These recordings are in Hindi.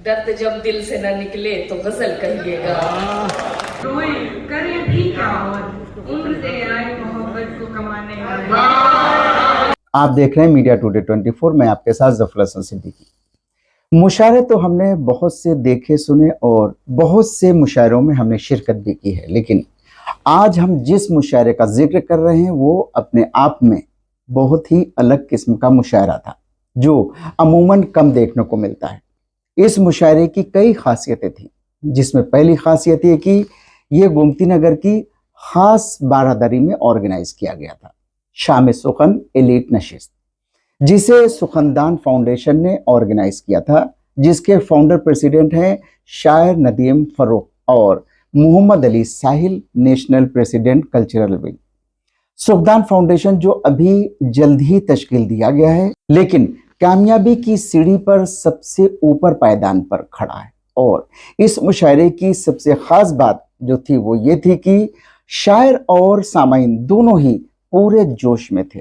दर्द जब दिल से न निकले तो गजल कहिएगा। रोए करे भी क्या और उम्र दे आए मोहब्बत को कमाने वाले। आप देख रहे हैं मीडिया टुडे 24। मैं आपके साथ जफर हसन सिद्दीकी। मुशायरे तो हमने बहुत से देखे सुने और बहुत से मुशायरों में हमने शिरकत भी की है, लेकिन आज हम जिस मुशायरे का जिक्र कर रहे हैं वो अपने आप में बहुत ही अलग किस्म का मुशायरा था जो अमूमन कम देखने को मिलता है। इस मुशायरे की कई खासियतें थी, जिसमें पहली खासियत ये कि ये गोमती नगर की खास बारादरी में ऑर्गेनाइज किया गया था, शाम सुखन एलीट नशिस्त, जिसे सुखनदान फाउंडेशन ने ऑर्गेनाइज किया था, जिसके फाउंडर प्रेसिडेंट हैं शायर नदीम फरूक और Mohammad Ali Sahil, national president cultural wing. Sukhdan foundation जो अभी जल्द ही तश्कील दिया गया है, लेकिन कामयाबी की सीढ़ी पर सबसे ऊपर पायदान पर खड़ा है। और इस मुशायरे की सबसे खास बात जो थी वो ये थी कि शायर और सामाईन दोनों ही पूरे जोश में थे।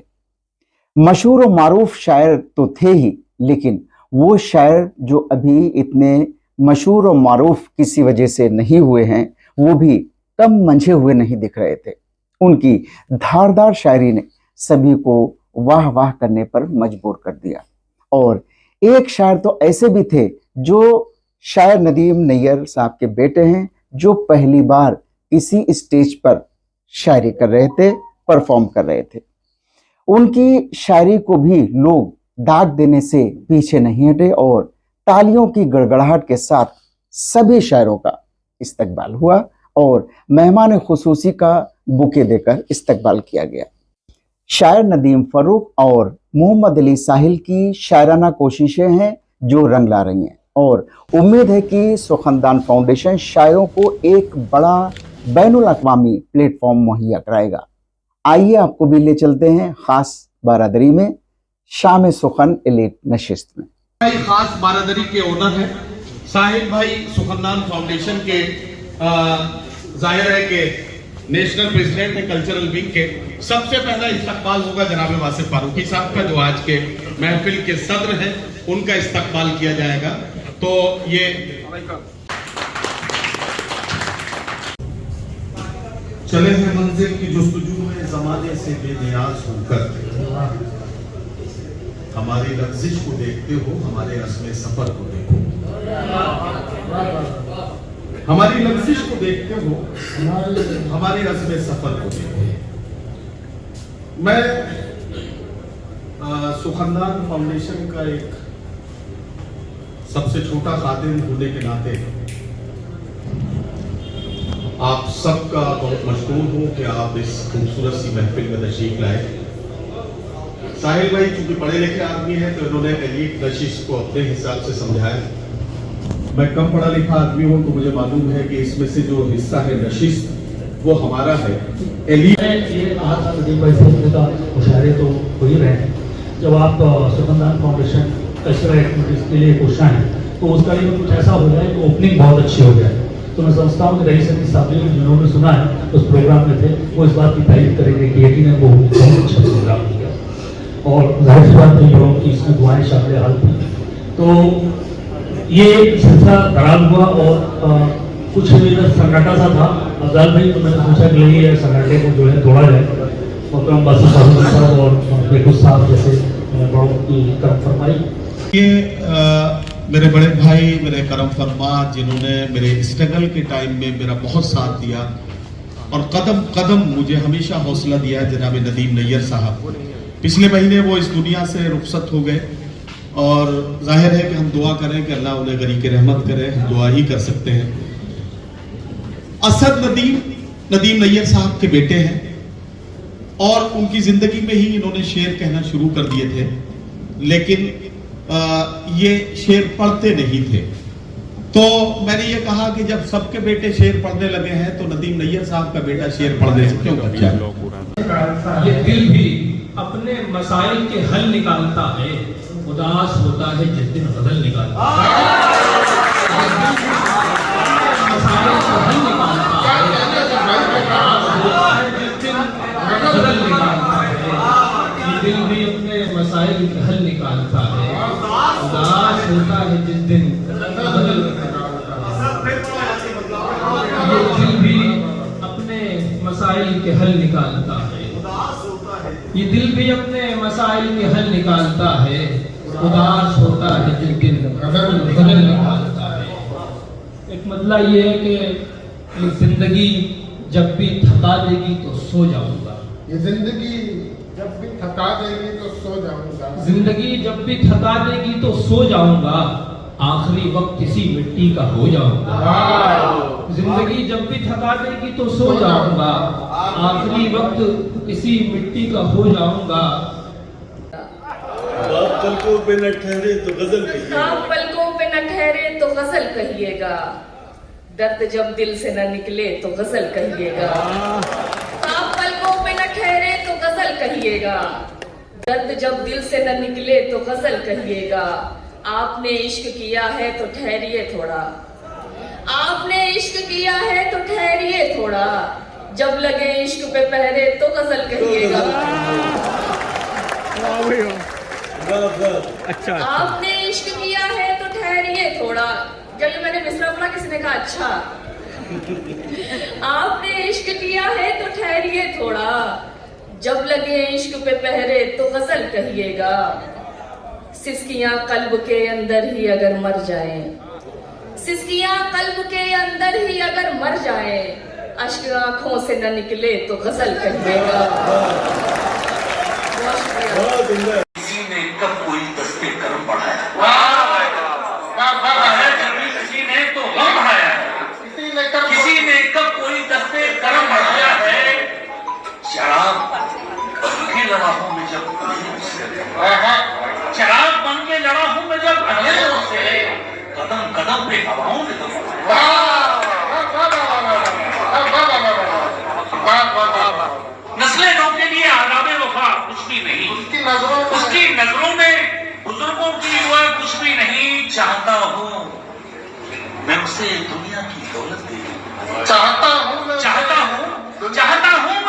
मशहूर और मारूफ शायर तो थे ही, लेकिन वो शायर जो अभी इतने मशहूर और मारूफ किसी वजह से नहीं हुए हैं, वो भी कम मंझे हुए नहीं दिख रहे थे। उनकी धारदार शायरी ने सभी को वाह वाह करने पर मजबूर कर दिया। और एक शायर तो ऐसे भी थे जो शायर नदीम नैयर साहब के बेटे हैं, जो पहली बार इसी स्टेज पर शायरी कर रहे थे, परफॉर्म कर रहे थे। उनकी शायरी को भी लोग दाग देने से पीछे नहीं हटे और तालियों की गड़गड़ाहट के साथ सभी शायरों का इस्तकबाल हुआ और मेहमान खुसूसी का बुके देकर इस्तकबाल किया गया। शायर नदीम फरूक और मोहम्मद अली साहिल की शायराना कोशिशें हैं जो रंग ला रही हैं और उम्मीद है कि सुखनदान फाउंडेशन शायरों को एक बड़ा बैनुल अक़वामी प्लेटफॉर्म मुहैया कराएगा। आइए आपको भी ले चलते हैं खास बारादरी में, शाम सुखन एलीट नशिस्त में। खास बारादरी के ओनर हैं साहिल भाई, सुखनदान फाउंडेशन के जाहिर है कि नेशनल प्रेसिडेंट है कल्चरल विंग के। सबसे पहला इस्तकबाल होगा जनाब वासिफ फारूकी साहब का, जो आज के महफिल के सदर हैं, उनका इस्तकबाल किया जाएगा। तो ये चले हैं मंजिल की जुस्तजू में ज़माने से बेनियाज होकर, हमारी लफ्ज़िश को देखते हो, हमारे रस्म सफर को देखो, हमारी लफ्ज़िश को देखते हो, हमारे रस्म सफर को देखो। मैं सुखनदान फाउंडेशन का एक सबसे छोटा खादिम होने के नाते आप सबका बहुत मशकूर हूं कि आप इस खूबसूरत सी महफिल में तशरीफ लाए। साहिल भाई चूंकि पढ़े लिखे आदमी हैं तो इन्होंने एलीट नशिस्त को अपने हिसाब से समझाया। मैं कम पढ़ा लिखा आदमी हूं तो मुझे मालूम है कि इसमें से जो हिस्सा है नशिस्त वो हमारा है। एलीट ये मुशायरे तो हो ही रहे हैं। जब आप सुखनदान फाउंडेशन कल्चरल एक्टिविटीज़ के लिए कोशिश हैं तो उसका लिए कुछ ऐसा हो जाए कि ओपनिंग बहुत अच्छी हो जाए। तो मैं समझता हूँ कि रईस अली साहब जिन्होंने सुना है उस प्रोग्राम में थे, वो इस बात की तारीफ करेंगे कि यकीन है वो बहुत अच्छा प्रोग्राम किया और जाहिर सी बात है कि इसमें दुआएं शामिल हाल थी। तो ये सिलसिला बराबर हुआ और कुछ सन्नाटा सा था। अफजाल भाई तो मैंने सोचा कि ये सन्नाटे को जो है तोड़ा जाए और हम बासी साहब और बेकुस साहब जैसे बड़ों की करम फरमाई। ये मेरे बड़े भाई, मेरे करम फरमा, जिन्होंने मेरे स्ट्रगल के टाइम में मेरा बहुत साथ दिया और कदम कदम मुझे हमेशा हौसला दिया, जनाब नदीम नैयर साहब। पिछले महीने वो इस दुनिया से रुखसत हो गए और जाहिर है कि हम दुआ करें कि अल्लाह उन्हें गरीक रहमत करे, हम दुआ ही कर सकते हैं। असद नदीम नैयर साहब के बेटे हैं और उनकी जिंदगी में ही इन्होंने शेर कहना शुरू कर दिए थे, लेकिन ये शेर पढ़ते नहीं थे। तो मैंने ये कहा कि जब सबके बेटे शेर पढ़ने लगे हैं तो नदीम नैयर साहब का बेटा शेर पढ़ने से क्यों बचा? ये दिल भी अपने मसाइल के हल निकालता है, उदास होता है जिस दिन गजल निकालता है। मसाइल का हल निकालता है, उदास होता है जिस दिन गजल निकालता है। ये दिल भी अपने मसाइल के हल निकालता है, उदास होता है जिस दिन गजल मसाइल के हल निकालता है, ये दिल भी अपने मसाइल के हल निकालता है, उदास होता है जिस दिन बदल निकालता है। एक मतलब ये है कि ये जिंदगी जब भी थका देगी तो सो जाऊंगा, ये जिंदगी जब भी थका देगी तो सो जाऊंगा, जिंदगी जब भी थका देगी तो सो जाऊंगा, आखिरी वक्त किसी मिट्टी का हो जाऊंगा। जिंदगी जब भी थका देगी तो सो जाऊंगा, आखिरी वक्त किसी मिट्टी का हो जाऊंगा। आप पलकों पे न ठहरे तो गजल कहिएगा। आप पलकों पे न ठहरे तो गजल कहिएगा, दर्द जब दिल से न निकले तो गजल कहिएगा। आप पलकों पे न ठहरे तो गजल कहिएगा, दर्द जब दिल से न निकले तो गजल कहिएगा। आपने इश्क किया है तो ठहरिए थोड़ा, आपने इश्क किया है तो ठहरिए थोड़ा, जब लगे इश्क पे पहरे तो गजल कहिएगा। अच्छा आपने इश्क किया है तो ठहरिए थोड़ा, जब ये मैंने मिसरा पढ़ा किसी ने कहा अच्छा। आपने इश्क किया है तो ठहरिए थोड़ा, जब लगे इश्क पे पहरे तो गजल कहिएगा। सिसकियां कल्ब के अंदर ही अगर मर जाएं, सिसकियां कल्ब के अंदर ही अगर मर जाएं, अश्क आंखों से न निकले तो गजल कहिएगा। बहुत शुक्रिया। किसी ने कब कोई दस्ते कर्म बढ़ाया, किसी ने तो हम बढ़ाया है, किसी ने कब कोई दस्ते कर्म बढ़ाया है। शराब बन के लड़ा हूं मैं जब शराब बन के लड़ा हूं मैं जब अंधेरों से, कदम कदम पे हवाओं ने तो नस्लें नौ के लिए आदाब वफा कुछ भी नहीं, उसकी नजरों में बुजुर्गों की दुआ कुछ भी नहीं। चाहता हूँ मैं उसे दुनिया की दौलत दे दूं, चाहता हूँ मैं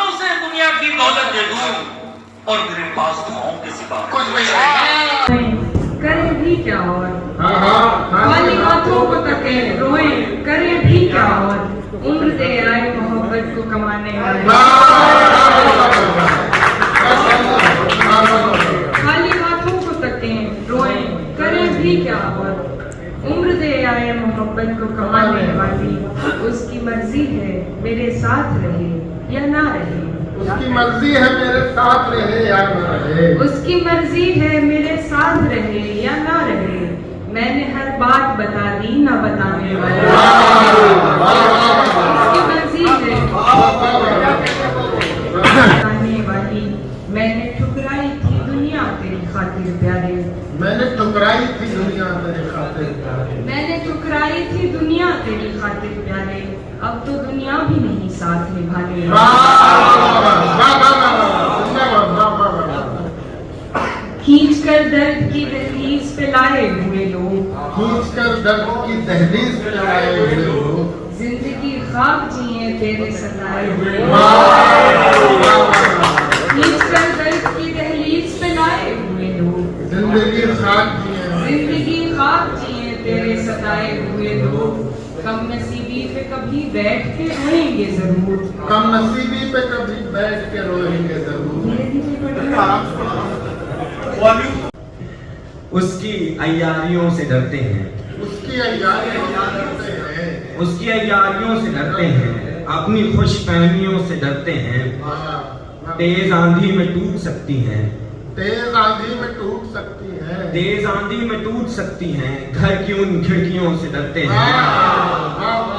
उसे दुनिया की दौलत दे दूं, और मेरे पास दुआओं के सिवा कुछ भी नहीं। करे भी क्या और खाली हाथों को तके रोए, करे भी क्या और उम्र दे आए मोहब्बत को कमाने वाले। खाली हाथों को तके रोए, करे भी क्या और उम्र दे आए मोहब्बत को कमाने वाली। उसकी मर्जी है मेरे साथ रहे या ना रहे, उसकी मर्जी है मेरे साथ रहे या ना रहे, उसकी मर्जी है मेरे साथ रहे या ना रहे। मैंने हर बात बता दी ना बताने वाली, उसकी मर्जी है बताने वाली। मैंने ठुकराई थी दुनिया तेरी खातिर प्यारे, मैंने ठुकराई थी दुनिया तेरी खातिर प्यारे, मैंने ठुकराई थी दुनिया तेरी खातिर प्यारे। अब तो दुनिया भी नहीं साथ निभाने खींच कर दर्द की दहलीज पे लाए हुए लोग, खींच कर दर्द की दहलीज पे लाए हुए लोग, जिंदगी ख्वाब जिए तेरे सताए हुए। खींच कर दर्द की दहलीज पे लाए हुए लोग, जिंदगी ख्वाब जिए, जिंदगी ख्वाब जिए तेरे सताए हुए लोग। कम नसीबी पे कभी बैठ के रोएंगे जरूर, कम नसीबी पे कभी बैठ के रोएंगे जरूर। उसकी अय्यारियों से डरते हैं, उसकी अय्यारियों से डरते हैं, उसकी अय्यारियों से डरते हैं, अपनी खुशफहमियों से डरते हैं। तेज आंधी में टूट सकती हैं, तेज आंधी में टूट सकती है, तेज आंधी में टूट सकती हैं, घर की उन खिड़कियों से डरते हैं।